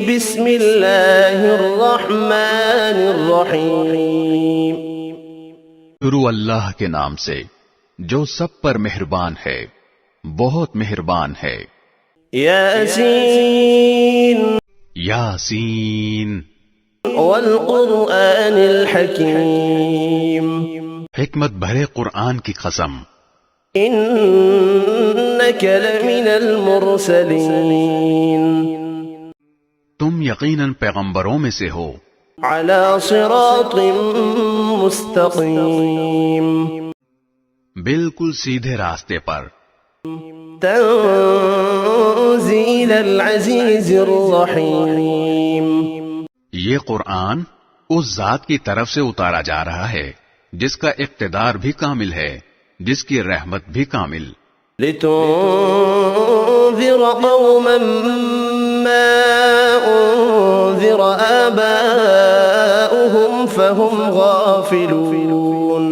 بسم اللہ الرحمن الرحیم. شروع اللہ کے نام سے جو سب پر مہربان ہے، بہت مہربان ہے. یاسین یاسین والقرآن الحکیم. حکمت بھرے قرآن کی قسم. انک لمن المرسلین. تم یقیناً پیغمبروں میں سے ہو. علی صراط مستقیم. بالکل سیدھے راستے پر. تنزیل العزیز الرحیم. یہ قرآن اس ذات کی طرف سے اتارا جا رہا ہے جس کا اقتدار بھی کامل ہے، جس کی رحمت بھی کامل. لتنذر قوما ما انذر آباؤهم فهم غافلون.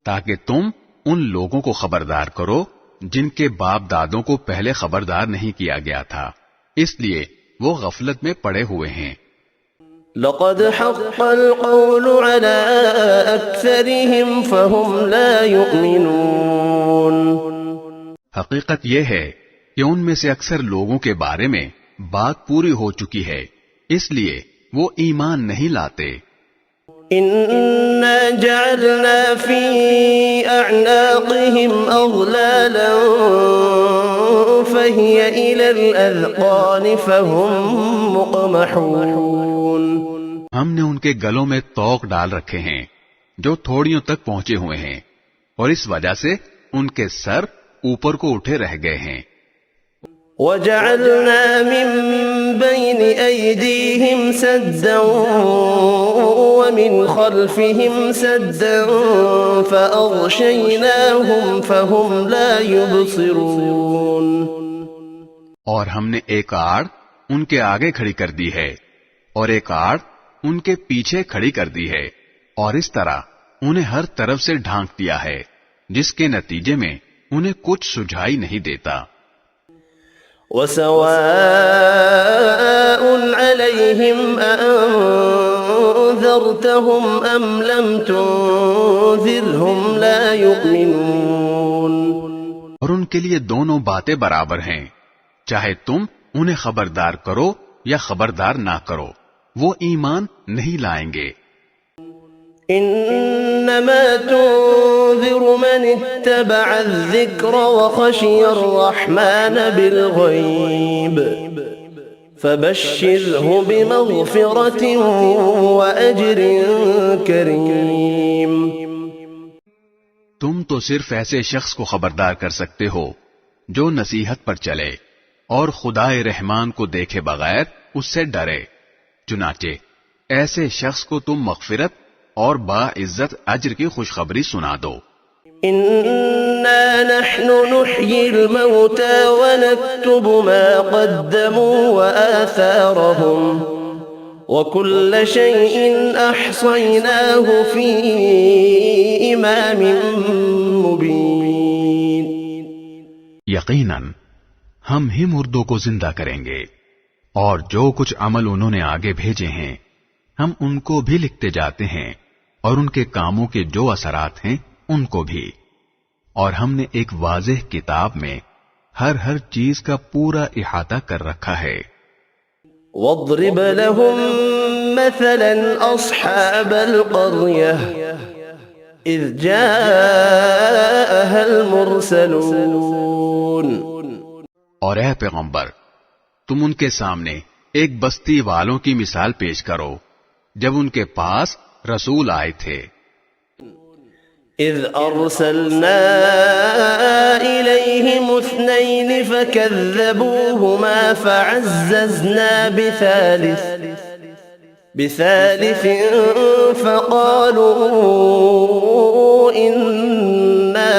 تاکہ تم ان لوگوں کو خبردار کرو جن کے باپ دادوں کو پہلے خبردار نہیں کیا گیا تھا، اس لیے وہ غفلت میں پڑے ہوئے ہیں. لقد حق القول على أكثرهم فهم لا يؤمنون. حقیقت یہ ہے کہ ان میں سے اکثر لوگوں کے بارے میں بات پوری ہو چکی ہے، اس لیے وہ ایمان نہیں لاتے. إنا جعلنا في أعناقهم أغلالا فهي إلى الأذقان فهم مقمحون. ہم نے ان کے گلوں میں طوق ڈال رکھے ہیں جو تھوڑیوں تک پہنچے ہوئے ہیں، اور اس وجہ سے ان کے سر اوپر کو اٹھے رہ گئے ہیں. وجعلنا من بين أيديهم سدا ومن خلفهم سدا فأغشيناهم فهم لا يبصرون. اور ہم نے ایک آڑ ان کے آگے کھڑی کر دی ہے اور ایک آڑ ان کے پیچھے کھڑی کر دی ہے، اور اس طرح انہیں ہر طرف سے ڈھانک دیا ہے جس کے نتیجے میں انہیں کچھ سجھائی نہیں دیتا. وسواء عليهم أأنذرتهم أم لم تنذرهم لا يؤمنون. اور ان کے لیے دونوں باتیں برابر ہیں، چاہے تم انہیں خبردار کرو یا خبردار نہ کرو، وہ ایمان نہیں لائیں گے. انما تنذر من اتبع الذکر وخشی الرحمن بالغیب فبشره بمغفرة وأجر کریم. تم تو صرف ایسے شخص کو خبردار کر سکتے ہو جو نصیحت پر چلے اور خدائے رحمان کو دیکھے بغیر اس سے ڈرے. چنانچہ ایسے شخص کو تم مغفرت اور باعزت اجر کی خوشخبری سنا دو. انا نحن نحيي الموتى ونكتب ما قدموا وآثارهم وكل شيء احصيناه في امام مبين. یقیناً ہم ہی مردوں کو زندہ کریں گے، اور جو کچھ عمل انہوں نے آگے بھیجے ہیں ہم ان کو بھی لکھتے جاتے ہیں، اور ان کے کاموں کے جو اثرات ہیں ان کو بھی. اور ہم نے ایک واضح کتاب میں ہر چیز کا پورا احاطہ کر رکھا ہے. واضرب لهم مثلا اصحاب القرية اذ جاءها المرسلون. اور اے پیغمبر، تم ان کے سامنے ایک بستی والوں کی مثال پیش کرو جب ان کے پاس رسول آئے تھے. اذ ارسلنا الیہم اثنین فکذبوہما فعززنا بثالث فقالوا انا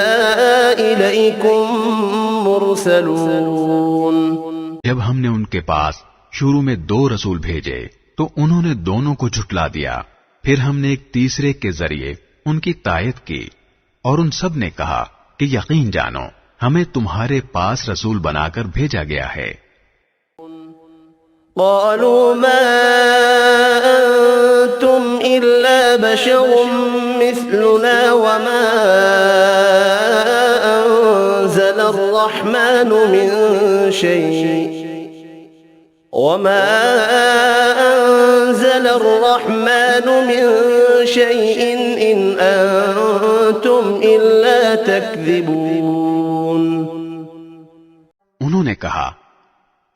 الیکم مرسلون. جب ہم نے ان کے پاس شروع میں 2 رسول بھیجے تو انہوں نے دونوں کو جھٹلا دیا، پھر ہم نے ایک تیسرے کے ذریعے ان کی تائید کی، اور ان سب نے کہا کہ یقین جانو ہمیں تمہارے پاس رسول بنا کر بھیجا گیا ہے. قالوا ما أنتم إلا بشر مثلنا وما أنزل الرحمن من شيء إن أنتم إلا تكذبون. انہوں نے کہا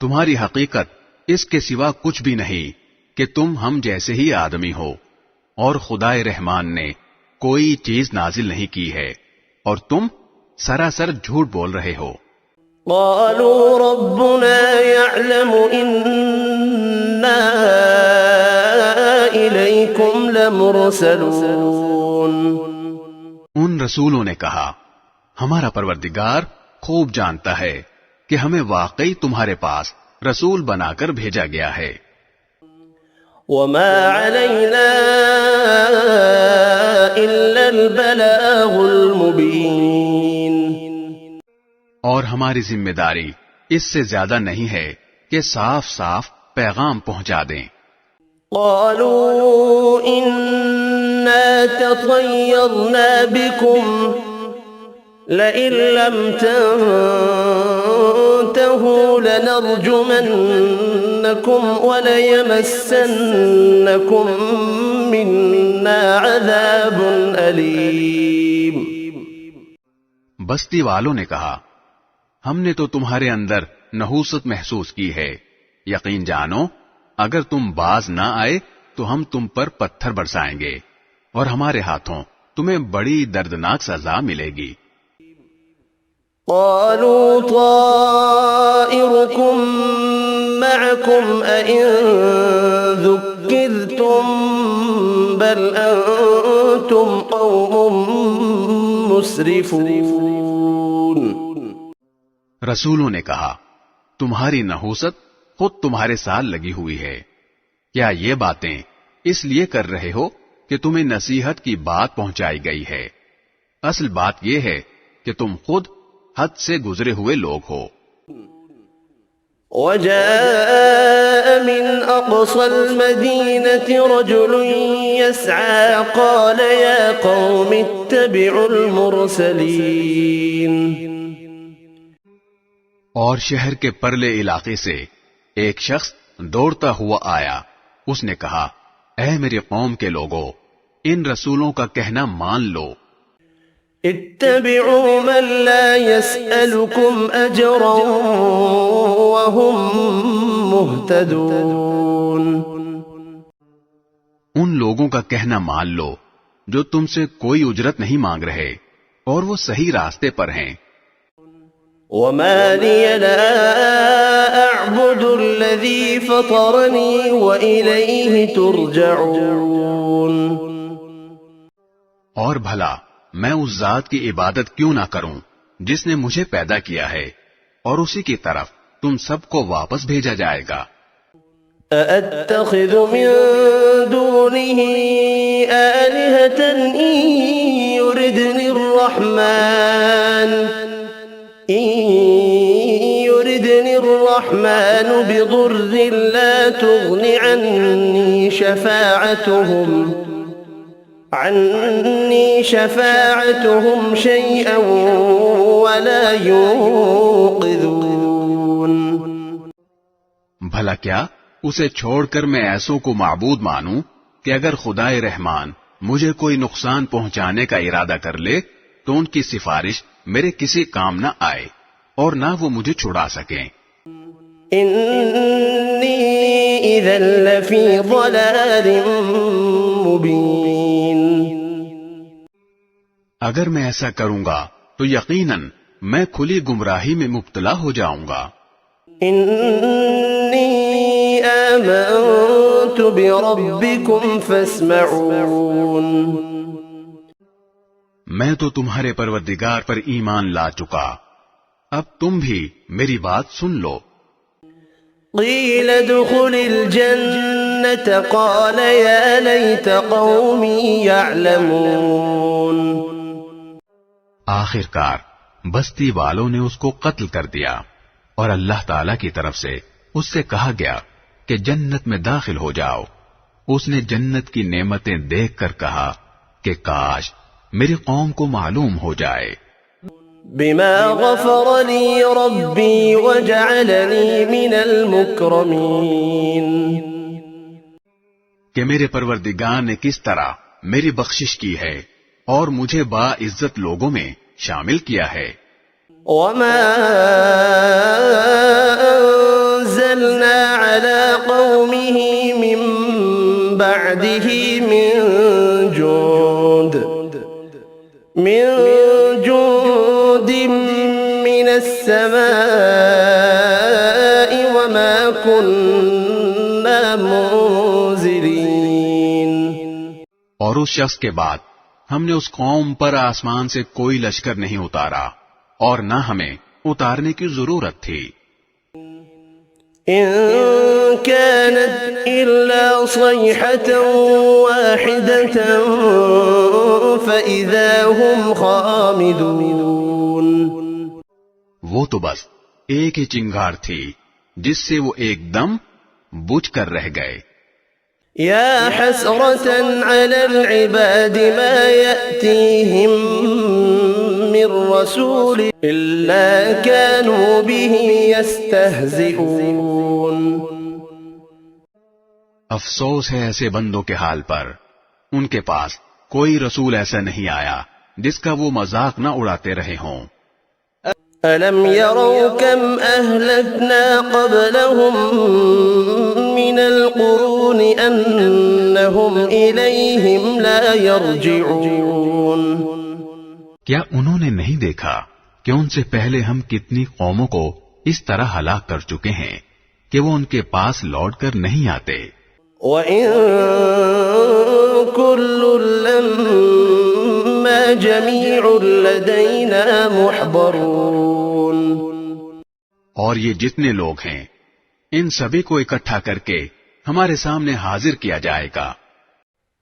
تمہاری حقیقت اس کے سوا کچھ بھی نہیں کہ تم ہم جیسے ہی آدمی ہو اور خدائے رحمان نے کوئی چیز نازل نہیں کی ہے اور تم سراسر جھوٹ بول رہے ہو. قالوا ربنا يعلم إنا إليكم لمرسلون. ان رسولوں نے کہا ہمارا پروردگار خوب جانتا ہے کہ ہمیں واقعی تمہارے پاس رسول بنا کر بھیجا گیا ہے. وما علينا إلا البلاغ المبين. اور ہماری ذمہ داری اس سے زیادہ نہیں ہے کہ صاف صاف پیغام پہنچا دیں. قالوا إنا تطيرنا بكم لئن لم تنتهوا لنرجمنكم وليمسنكم منا عذاب أليم. بستی والوں نے کہا ہم نے تو تمہارے اندر نحوست محسوس کی ہے، یقین جانو اگر تم باز نہ آئے تو ہم تم پر پتھر برسائیں گے اور ہمارے ہاتھوں تمہیں بڑی دردناک سزا ملے گی. قالوا طائركم معكم أئن ذكرتم بل أنتم قوم مسرفون. رسولوں نے کہا تمہاری نحوست خود تمہارے ساتھ لگی ہوئی ہے، کیا یہ باتیں اس لیے کر رہے ہو کہ تمہیں نصیحت کی بات پہنچائی گئی ہے؟ اصل بات یہ ہے کہ تم خود حد سے گزرے ہوئے لوگ ہو. وجاء من أقصى المدينة رجل يسعى قال يا قوم اتبعوا المرسلين. اور شہر کے پرلے علاقے سے ایک شخص دوڑتا ہوا آیا، اس نے کہا اے میری قوم کے لوگوں ان رسولوں کا کہنا مان لو. اتبعوا من لا يسألكم أجرا وهم مهتدون. ان لوگوں کا کہنا مان لو جو تم سے کوئی اجرت نہیں مانگ رہے اور وہ صحیح راستے پر ہیں. وما لي لا أعبد الذي فطرني وإليه ترجعون. اور بھلا میں اس ذات کی عبادت کیوں نہ کروں جس نے مجھے پیدا کیا ہے اور اسی کی طرف تم سب کو واپس بھیجا جائے گا. أأتخذ من دونه آلهة إن يردني الرحمن بضر لا تغن عني شفاعتهم شيئا ولا ينقذون. بھلا کیا اسے چھوڑ کر میں ایسوں کو معبود مانوں کہ اگر خدائے رحمان مجھے کوئی نقصان پہنچانے کا ارادہ کر لے تو ان کی سفارش میرے کسی کام نہ آئے اور نہ وہ مجھے چھڑا سکیں. انی اذا لفی ضلال مبین. اگر میں ایسا کروں گا تو یقیناً میں کھلی گمراہی میں مبتلا ہو جاؤں گا. انی آمنت بربکم فاسمعون. میں تو تمہارے پروردگار پر ایمان لا چکا، اب تم بھی میری بات سن لو. قیل ادخل الجنة قال یا لیت قومی یعلمون. آخر کار بستی والوں نے اس کو قتل کر دیا اور اللہ تعالی کی طرف سے اس سے کہا گیا کہ جنت میں داخل ہو جاؤ. اس نے جنت کی نعمتیں دیکھ کر کہا کہ کاش میری قوم کو معلوم ہو جائے. بما غفر لي ربي وجعلني من المكرمين. کہ میرے پروردگار نے کس طرح میری بخشش کی ہے اور مجھے با عزت لوگوں میں شامل کیا ہے. وما أنزلنا على قومه من بعده من جند من السماء وما كنا منزلين. اور اس شخص کے بعد ہم نے اس قوم پر آسمان سے کوئی لشکر نہیں اتارا اور نہ ہمیں اتارنے کی ضرورت تھی. إن كانت إلا صيحة واحدة فإذا هم خامدون. وہ تو بس ایک ہی چنگار تھی جس سے وہ ایک دم بجھ کر رہ گئے. يا حسرة على العباد ما يأتيهم من رسول إلا كانوا به يستهزئون. افسوس ہے ایسے بندوں کے حال پر، ان کے پاس کوئی رسول ایسا نہیں آیا جس کا وہ مذاق نہ اڑاتے رہے ہوں. ألم يروا كم أهلكنا قبلهم من القرون أنهم إليهم لا يرجعون. کیا انہوں نے نہیں دیکھا کہ ان سے پہلے ہم کتنی قوموں کو اس طرح ہلاک کر چکے ہیں کہ وہ ان کے پاس لوٹ کر نہیں آتے. وَإِن كُلٌّ لَّمَّا جَمِيعٌ لَّدَيْنَا مُحْضَرُونَ. اور یہ جتنے لوگ ہیں ان سبھی کو اکٹھا کر کے ہمارے سامنے حاضر کیا جائے گا.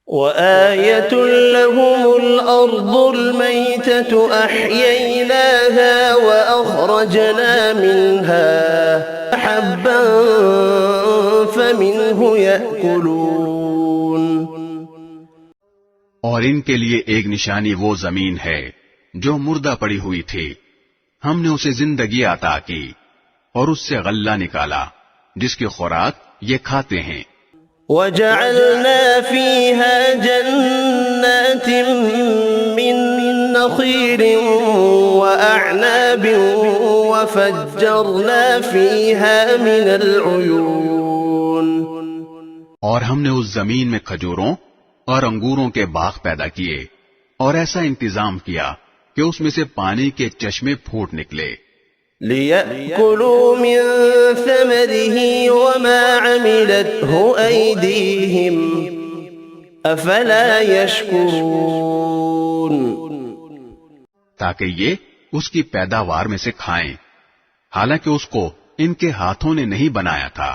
وَآيَةٌ لَّهُمُ الْأَرْضُ الْمَيْتَةُ أَحْيَيْنَاهَا وَأَخْرَجْنَا مِنْهَا حَبًّا فَمِنْهُ يَأْكُلُونَ. اور ان کے لیے ایک نشانی وہ زمین ہے جو مردہ پڑی ہوئی تھی، ہم نے اسے زندگی عطا کی اور اس سے غلہ نکالا جس کی خوراک یہ کھاتے ہیں. وَجَعَلْنَا فِيهَا جَنَّاتٍ مِّن نَّخِيلٍ وَأَعْنَابٍ وَفَجَّرْنَا فِيهَا مِنَ الْعُيُونِ. اور ہم نے اس زمین میں کھجوروں اور انگوروں کے باغ پیدا کیے اور ایسا انتظام کیا کہ اس میں سے پانی کے چشمے پھوٹ نکلے. لِيَأْكُلُوا مِن ثَمَرِهِ وَمَا عَمِلَتْهُ أَيْدِيهِمْ أَفَلَا يَشْكُرُونَ. تاکہ یہ اس کی پیداوار میں سے کھائیں، حالانکہ اس کو ان کے ہاتھوں نے نہیں بنایا تھا.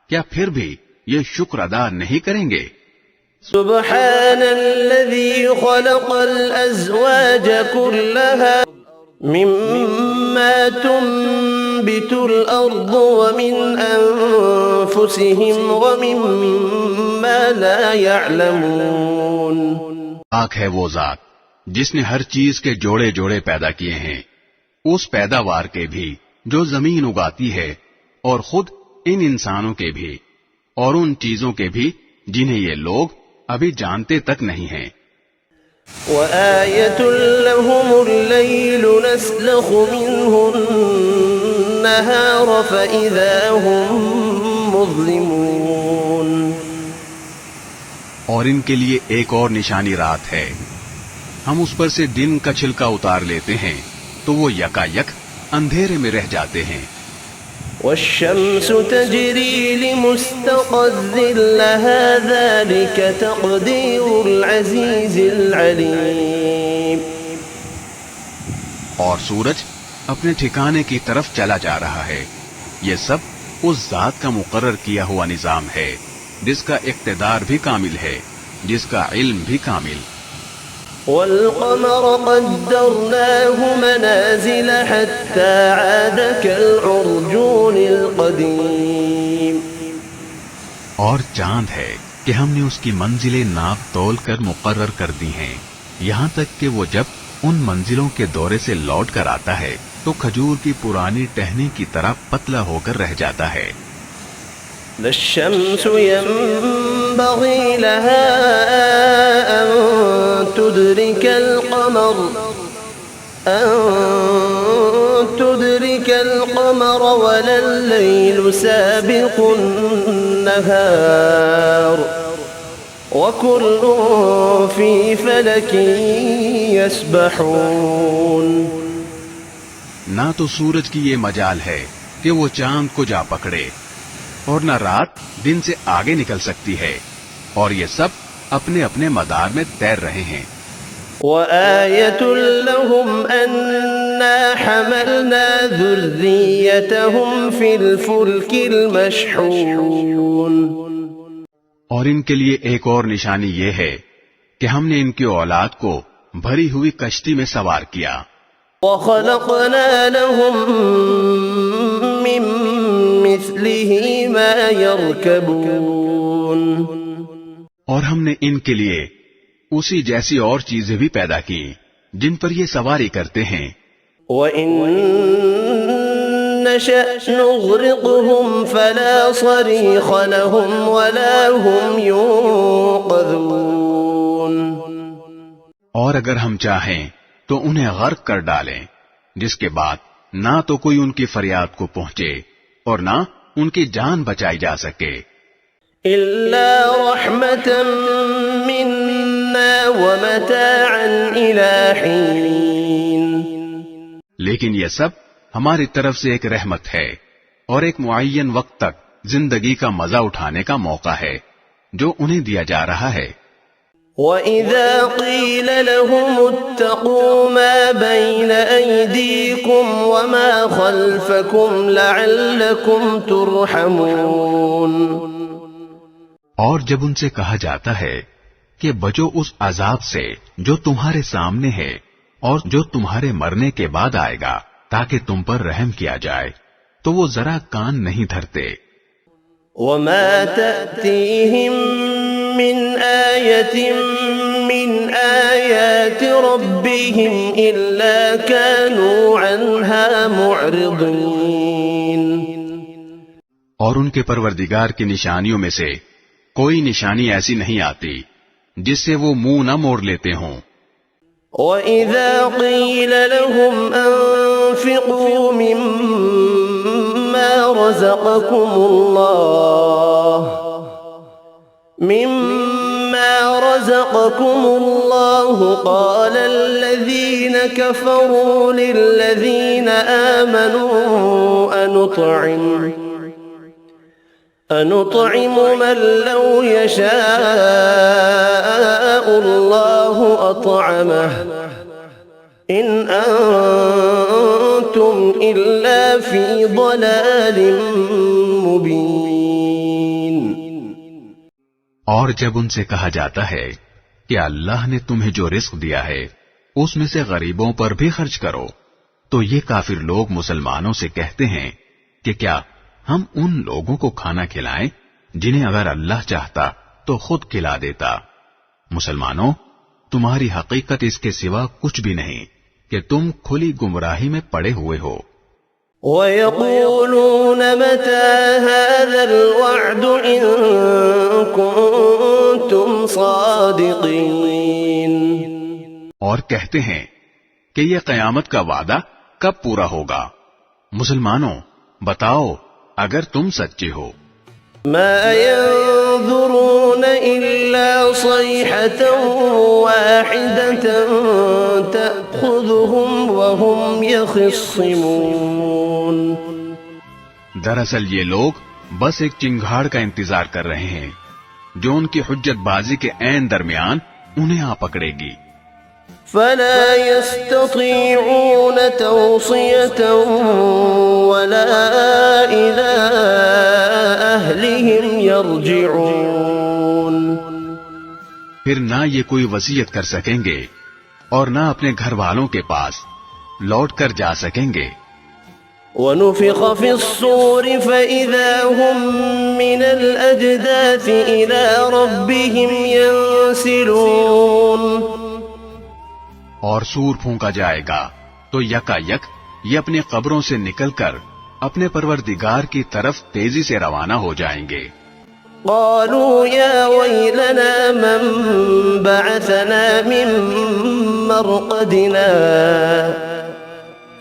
کیا پھر بھی یہ شکر ادا نہیں کریں گے؟ سبحان الذي خلق الأزواج كلها مما تنبت الأرض ومن أنفسهم ومما لا يعلمون. پاک ہے وہ ذات جس نے ہر چیز کے جوڑے جوڑے پیدا کیے ہیں، اس پیداوار کے بھی جو زمین اگاتی ہے اور خود ان انسانوں کے بھی اور ان چیزوں کے بھی جنہیں یہ لوگ ابھی جانتے تک نہیں ہیں. وَآيَةٌ لَّهُمُ اللَّيْلُ نَسْلَخُ مِنْهُ النَّهَارَ فَإِذَا هُمْ مُظْلِمُونَ. اور ان کے لیے ایک اور نشانی رات ہے، ہم اس پر سے دن کا چھلکا اتار لیتے ہیں تو وہ یکا یک اندھیرے میں رہ جاتے ہیں. والشمس تجري لمستقر لها ذلك تقدير العزيز العليم. اور سورج اپنے ٹھکانے کی طرف چلا جا رہا ہے، یہ سب اس ذات کا مقرر کیا ہوا نظام ہے جس کا اقتدار بھی کامل ہے، جس کا علم بھی کامل. والقمر قدرناه منازل حتى عاد كالعرجون القديم. اور چاند ہے کہ ہم نے اس کی منزلیں ناپ تول کر مقرر کر دی ہیں، یہاں تک کہ وہ جب ان منزلوں کے دورے سے لوٹ کر آتا ہے تو کھجور کی پرانی ٹہنی کی طرح پتلا ہو کر رہ جاتا ہے۔ لا الشمس ينبغي لها أن تدرك القمر ولا الليل سابق النهار وكل في فلك يسبحون۔ نہ تو سورج کی یہ مجال ہے کہ وہ چاند کو جا پکڑے، اور نہ رات دن سے آگے نکل سکتی ہے، اور یہ سب اپنے اپنے مدار میں تیر رہے ہیں۔ وآية لهم أنا حملنا ذريتهم في الفلك المشحون۔ اور ان کے لیے ایک اور نشانی یہ ہے کہ ہم نے ان کی اولاد کو بھری ہوئی کشتی میں سوار کیا۔ وخلقنا لهم من مثله ما يركبون۔ اور ہم نے ان کے لیے اسی جیسی اور چیزیں بھی پیدا کی جن پر یہ سواری کرتے ہیں۔ وَإِن نَّشَأْ نُغْرِقْهُمْ فَلَا صَرِيخَ لَهُمْ وَلَا هُمْ يُنقَذُونَ۔ اور اگر ہم چاہیں تو انہیں غرق کر ڈالیں، جس کے بعد نہ تو کوئی ان کی فریاد کو پہنچے اور نہ ان کی جان بچائی جا سکے۔ إِلَّا رَحْمَةً مِّنَّا وَمَتَاعًا إِلَى حِينٍ۔ لیکن یہ سب ہماری طرف سے ایک رحمت ہے اور ایک معین وقت تک زندگی کا مزہ اٹھانے کا موقع ہے جو انہیں دیا جا رہا ہے۔ وَإِذَا قِيلَ لَهُمُ اتَّقُوا مَا بَيْنَ أَيْدِيكُمْ وَمَا خَلْفَكُمْ لَعَلَّكُمْ تُرْحَمُونَ۔ اور جب ان سے کہا جاتا ہے کہ بچو اس عذاب سے جو تمہارے سامنے ہے اور جو تمہارے مرنے کے بعد آئے گا تاکہ تم پر رحم کیا جائے، تو وہ ذرا کان نہیں دھرتے۔ وَمَا تَأْتِيهِم مِّنْ آيَةٍ مِّنْ آيَاتِ رَبِّهِمْ إِلَّا كَانُوا عَنْهَا مُعْرِضِينَ۔ اور ان کے پروردگار کی نشانیوں میں سے کوئی نشانی ایسی نہیں آتی جس سے وہ منہ نہ موڑ لیتے ہوں۔ وَإِذَا قِيلَ لَهُمْ أَنفِقُوا مِمَّا رَزَقَكُمُ اللَّهُ قَالَ الَّذِينَ كَفَرُوا لِلَّذِينَ آمَنُوا أَنُطْعِمُ مَن لَّوْ يَشَاءُ اللَّهُ أَطْعَمَهُ إِنْ أَنتُمْ إِلَّا فِي ضَلَالٍ مُّبِينٍ۔ اور جب ان سے کہا جاتا ہے کہ اللہ نے تمہیں جو رزق دیا ہے اس میں سے غریبوں پر بھی خرچ کرو، تو یہ کافر لوگ مسلمانوں سے کہتے ہیں کہ کیا ہم ان لوگوں کو کھانا کھلائیں جنہیں اگر اللہ چاہتا تو خود کھلا دیتا۔ مسلمانوں، تمہاری حقیقت اس کے سوا کچھ بھی نہیں کہ تم کھلی گمراہی میں پڑے ہوئے ہو۔ وَيَقُولُونَ مَتَى هَذَا الْوَعْدُ إِن كُنتُمْ صَادِقِينَ۔ اور کہتے ہیں کہ یہ قیامت کا وعدہ کب پورا ہوگا؟ مسلمانوں، بتاؤ اگر تم سچے ہو۔ مَا يَنظُرُونَ إِلَّا صَيْحَةً وَاحِدَةً تَأْخُذُهُمْ وَهُمْ يَخِصِّمُونَ۔ دراصل یہ لوگ بس ایک چنگھاڑ کا انتظار کر رہے ہیں جو ان کی حجت بازی کے عین درمیان انہیں آ پکڑے گی۔ فَلَا يَسْتَطِيعُونَ تَوْصِيَةً وَلَا إِلَىٰ أَهْلِهِمْ يَرْجِعُونَ۔ پھر نہ یہ کوئی وصیت کر سکیں گے اور نہ اپنے گھر والوں کے پاس لوٹ کر جا سکیں گے۔ ونفخ في الصور فإذا هم من الأجداث إلى ربهم ينسلون. اور سور پھونکا جائے گا تو یکا یک یہ اپنی قبروں سے نکل کر اپنے پروردگار کی طرف تیزی سے روانہ ہو جائیں گے. قالوا يا ويلنا من بعثنا من مرقدنا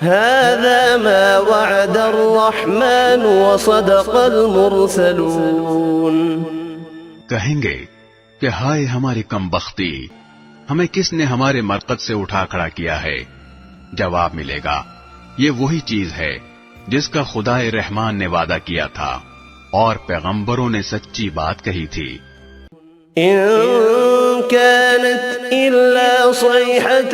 هذا ما وعد الرحمن وصدق المرسلون. کہیں گے کہ ہائے ہماری کم بختی، ہمیں کس نے ہمارے مرقد سے اٹھا کھڑا کیا ہے؟ جواب ملے گا یہ وہی چیز ہے جس کا خدا رحمان نے وعدہ کیا تھا اور پیغمبروں نے سچی بات کہی تھی. إن كانت إلا صيحة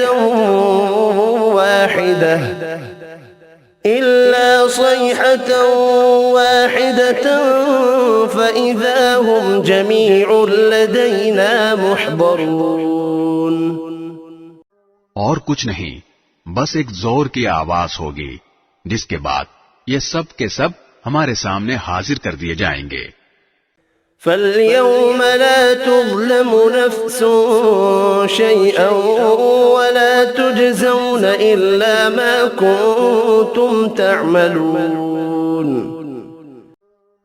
واحدة فإذا هم جميع لدينا محضرون. اور کچھ نہیں، بس ایک زور کی آواز ہوگی جس کے بعد یہ سب کے سب ہمارے سامنے حاضر کر دیے جائیں گے. فَالْيَوْمَ لَا تُظْلَمُ نَفْسٌ شَيْئًا وَلَا تُجْزَوْنَ إِلَّا مَا كُنتُمْ تَعْمَلُونَ.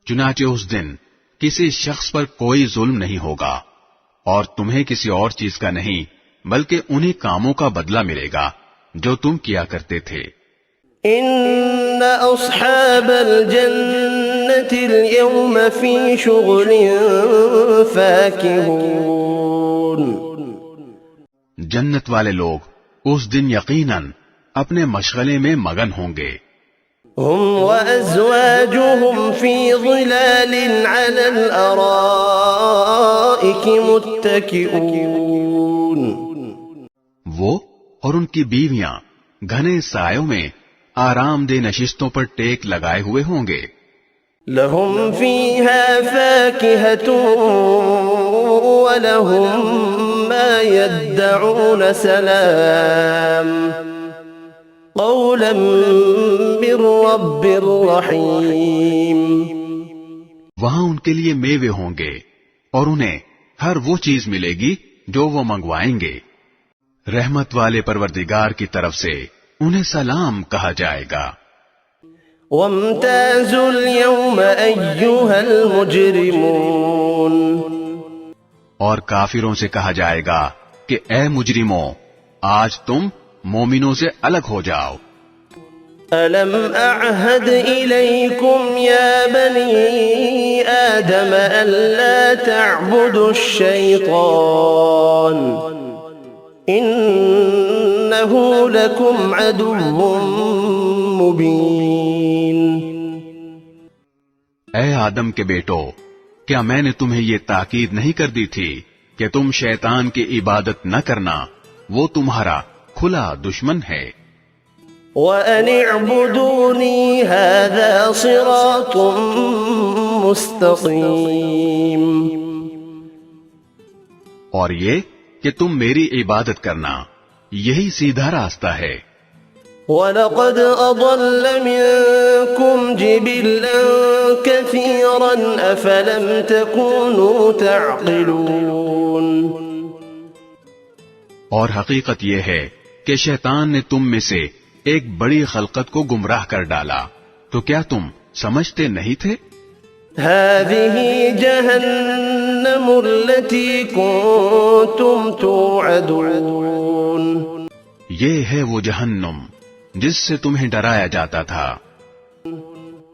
چنانچہ اس دن کسی شخص پر کوئی ظلم نہیں ہوگا اور تمہیں کسی اور چیز کا نہیں بلکہ انہی کاموں کا بدلہ ملے گا جو تم کیا کرتے تھے. إن أصحاب الجنة اليوم في شغل فاكهون. جنت والے لوگ اس دن یقیناً اپنے مشغلے میں مگن ہوں گے. هم وأزواجهم في ظلال على الأرائك متكئون. وہ اور ان کی بیویاں گھنے سایوں میں آرام دہ نشستوں پر ٹیک لگائے ہوئے ہوں گے. لهم فيها فاكهة ولهم ما يدعون سلام قولا من رب رحيم. وہاں ان کے لیے میوے ہوں گے اور انہیں ہر وہ چیز ملے گی جو وہ منگوائیں گے. رحمت والے پروردگار کی طرف سے انہیں سلام کہا جائے گا. وامتازوا اليوم أيها المجرمون. اور کافروں سے کہا جائے گا کہ اے مجرموں، آج تم مومنوں سے الگ ہو جاؤ. ألم أعهد إليكم يا بني آدم ألا تعبدوا الشيطان إنه لكم عدو مبين. اے آدم کے بیٹو، کیا میں نے تمہیں یہ تاکید نہیں کر دی تھی کہ تم شیطان کی عبادت نہ کرنا، وہ تمہارا کھلا دشمن ہے. وَأَنِ اعْبُدُونِي هَذَا صِرَاطٌ مُسْتَقِيمٌ. اور یہ کہ تم میری عبادت کرنا، یہی سیدھا راستہ ہے. وَلَقَدْ أَضَلَّ مِنكُمْ جِبِلًّا كَثِيرًا أَفَلَمْ تَكُونُوا تَعْقِلُونَ. اور حقیقت یہ ہے کہ شیطان نے تم میں سے ایک بڑی خلقت کو گمراہ کر ڈالا، تو کیا تم سمجھتے نہیں تھے؟ هذه جهنم التي كنتم توعدون. یہ ہے وہ جہنم جس سے تمہیں ڈرایا جاتا تھا.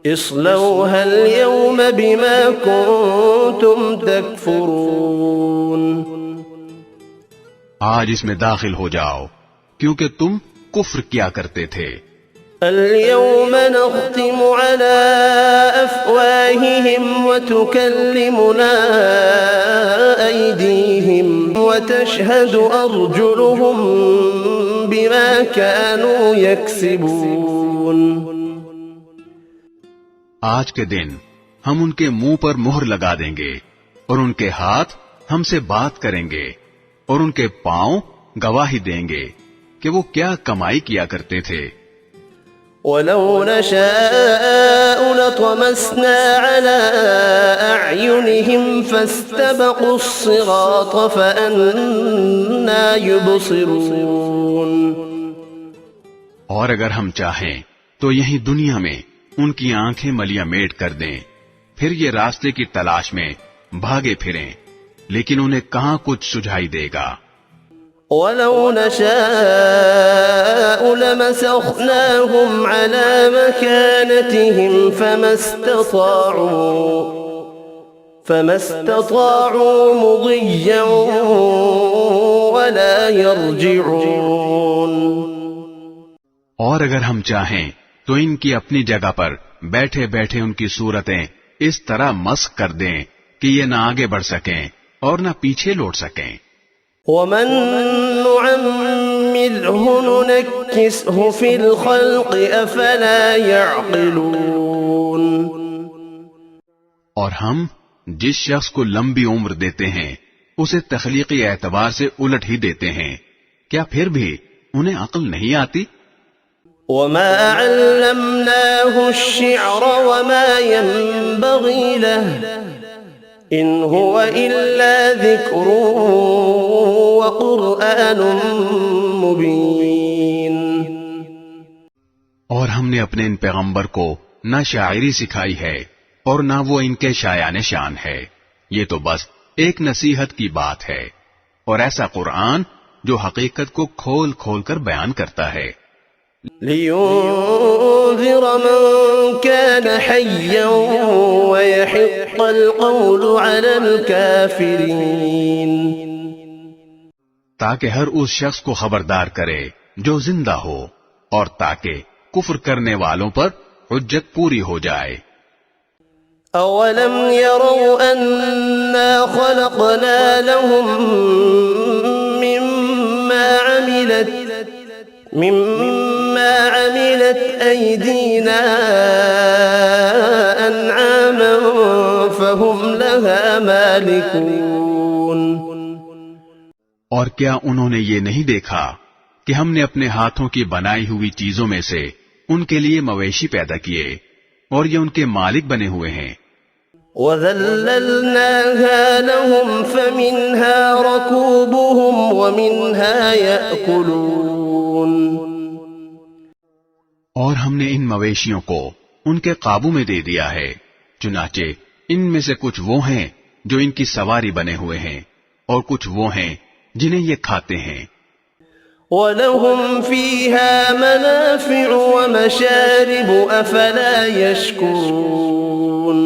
اصلوها اليوم بما كنتم تكفرون. آج اس میں داخل ہو جاؤ کیونکہ تم کفر کیا کرتے تھے. اليوم نختم على أفواههم وتكلمنا أيديهم وتشهد أرجلهم بما كانوا يكسبون. آج کے دن ہم ان کے منہ پر مہر لگا دیں گے اور ان کے ہاتھ ہم سے بات کریں گے اور ان کے پاؤں گواہی دیں گے کہ وہ کیا کمائی کیا کرتے تھے. ولو نشاء لطمسنا على أعينهم فاستبقوا الصراط فأنى يبصرون. اور اگر ہم چاہیں تو یہیں دنیا میں ان کی آنکھیں ملیاں میٹ کر دیں، پھر یہ راستے کی تلاش میں بھاگے پھریں، لیکن انہیں کہاں کچھ سجھائی دے گا. ولو نشاء لمسخناهم على مكانتهم فما استطاعوا مضيا ولا يرجعون. اور اگر ہم چاہیں تو ان کی اپنی جگہ پر بیٹھے بیٹھے ان کی صورتیں اس طرح مسخ کر دیں کہ یہ نہ آگے بڑھ سکیں اور نہ پیچھے لوٹ سکیں. ومن نعمره ننكسه في الخلق افلا يعقلون. اور ہم جس شخص کو لمبی عمر دیتے ہیں اسے تخلیقی اعتبار سے الٹ ہی دیتے ہیں، کیا پھر بھی انہیں عقل نہیں آتی؟ وما علمناه الشعر وما ينبغي له ان هو الا ذكر وقرآن مبين. اور ہم نے اپنے ان پیغمبر کو نہ شاعری سکھائی ہے اور نہ وہ ان کے شایان شان ہے، یہ تو بس ایک نصیحت کی بات ہے اور ایسا قرآن جو حقیقت کو کھول کھول کر بیان کرتا ہے. لينذر من كان حيا ويحق القول على الكافرين. تاکہ ہر اس شخص کو خبردار کرے جو زندہ ہو، اور تاکہ کفر کرنے والوں پر حجت پوری ہو جائے. اولم يروا انا خلقنا لهم مما عملت ايدينا انعاما فهم لها مالكون. اور کیا انہوں نے یہ نہیں دیکھا کہ ہم نے اپنے ہاتھوں کی بنائی ہوئی چیزوں میں سے ان کے لیے مویشی پیدا کیے اور یہ ان کے مالک بنے ہوئے ہیں. وَذَلَّلْنَاهَا لَهُمْ فَمِنْهَا رَكُوبُهُمْ وَمِنْهَا يَأْكُلُونَ. اور ہم نے ان مویشیوں کو ان کے قابو میں دے دیا ہے، چنانچہ ان میں سے کچھ وہ ہیں جو ان کی سواری بنے ہوئے ہیں اور کچھ وہ ہیں جنہیں یہ کھاتے ہیں. وَلَهُمْ فِيهَا مَنَافِعُ وَمَشَارِبُ أَفَلَا يَشْكُرُونَ.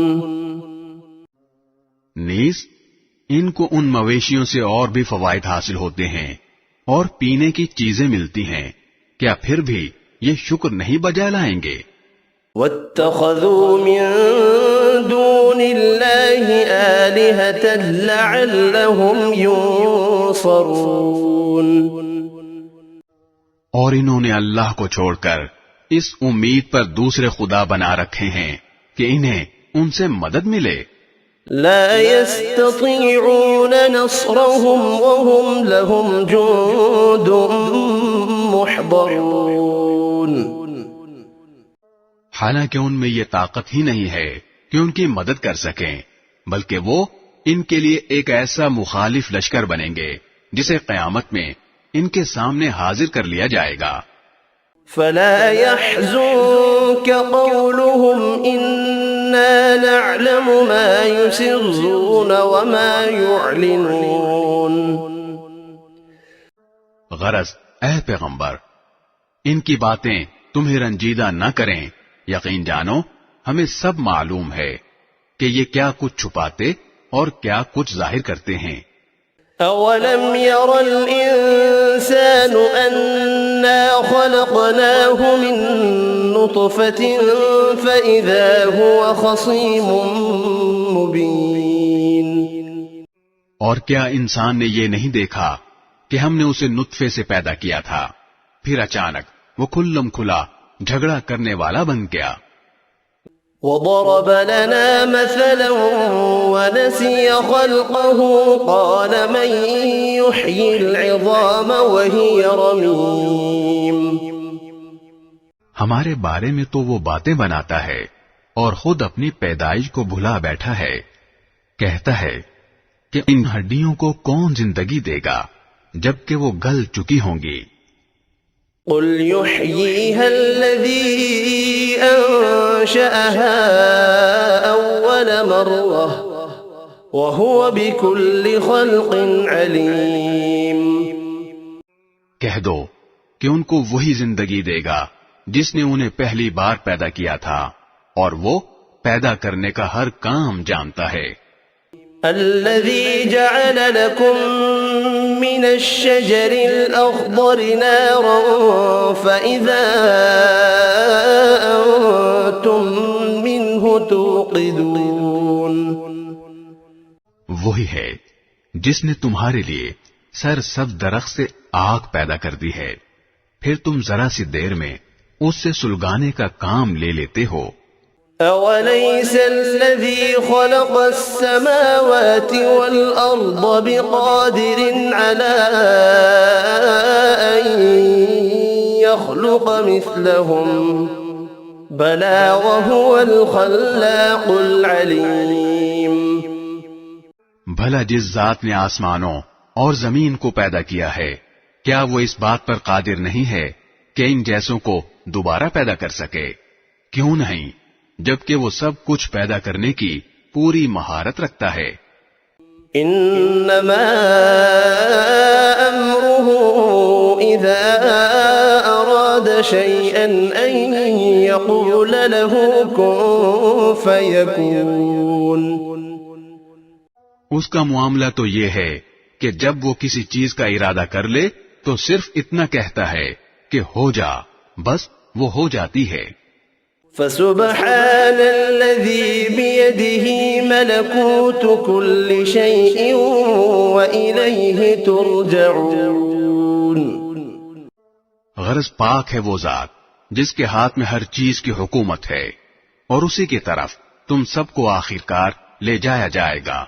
نیز ان کو ان مویشیوں سے اور بھی فوائد حاصل ہوتے ہیں اور پینے کی چیزیں ملتی ہیں، کیا پھر بھی یہ شکر نہیں بجا لائیں گے؟ وَاتَّخَذُوا مِن دُونِ اللَّهِ آلِهَةً لَعَلَّهُمْ يُنصَرُونَ. اور انہوں نے اللہ کو چھوڑ کر اس امید پر دوسرے خدا بنا رکھے ہیں کہ انہیں ان سے مدد ملے. لا يستطيعون نصرهم وهم لهم جند محضرون. حالانکہ ان میں یہ طاقت ہی نہیں ہے کہ ان کی مدد کر سکیں، بلکہ وہ ان کے لیے ایک ایسا مخالف لشکر بنیں گے جسے قیامت میں ان کے سامنے حاضر کر لیا جائے گا. فلا يحزنك قولهم إنا نعلم ما يسرون وما يعلنون. غرض اے پیغمبر، ان کی باتیں تمہیں رنجیدہ نہ کریں، یقین جانو ہمیں سب معلوم ہے کہ یہ کیا کچھ چھپاتے اور کیا کچھ ظاہر کرتے ہیں. أولم ير الإنسان أنا خلقناه من نطفة فإذا هو خصيم مبين. اور کیا انسان نے یہ نہیں دیکھا کہ ہم نے اسے نطفے سے پیدا کیا تھا، پھر اچانک وہ کھلم کھلا جھگڑا کرنے والا بن گیا. وضرب لنا مثلا ونسي خلقه قال من يحيي العظام وهي رميم. ہمارے بارے میں تو وہ باتیں بناتا ہے اور خود اپنی پیدائش کو بھلا بیٹھا ہے. کہتا ہے کہ ان ہڈیوں کو کون زندگی دے گا جبکہ وہ گل چکی ہوں گی. قل يحييها الذي أنشأها أول مرة وهو بكل خلق عليم. کہہ دو کہ ان کو وہی زندگی دے گا جس نے انہیں پہلی بار پیدا کیا تھا اور وہ پیدا کرنے کا ہر کام جانتا ہے. الذي جعل لكم من الشجر الأخضر نارا فإذا أنتم منه توقدون. وہی ہے جس نے تمہارے لیے سرسبز درخت سے آگ پیدا کر دی ہے، پھر تم ذرا سی دیر میں اس سے سلگانے کا کام لے لیتے ہو. أوليس الذي خلق السماوات والأرض بقادر على أن يخلق مثلهم بلى وهو الخلاق العليم. بھلا جس ذات نے آسمانوں اور زمین کو پیدا کیا ہے، کیا وہ اس بات پر قادر نہیں ہے کہ ان جیسوں کو دوبارہ پیدا کر سکے؟ کیوں نہیں، جبکہ وہ سب کچھ پیدا کرنے کی پوری مہارت رکھتا ہے. انما امره اذا اراد شيئا ان يقول له كن فيكون. اس کا معاملہ تو یہ ہے کہ جب وہ کسی چیز کا ارادہ کر لے تو صرف اتنا کہتا ہے کہ ہو جا، بس وہ ہو جاتی ہے. فسبحان الذي بيده ملكوت كل شيء وإليه ترجعون. غرض پاک ہے وہ ذات جس کے ہاتھ میں ہر چیز کی حکومت ہے اور اسی کی طرف تم سب کو آخرکار لے جایا جائے گا.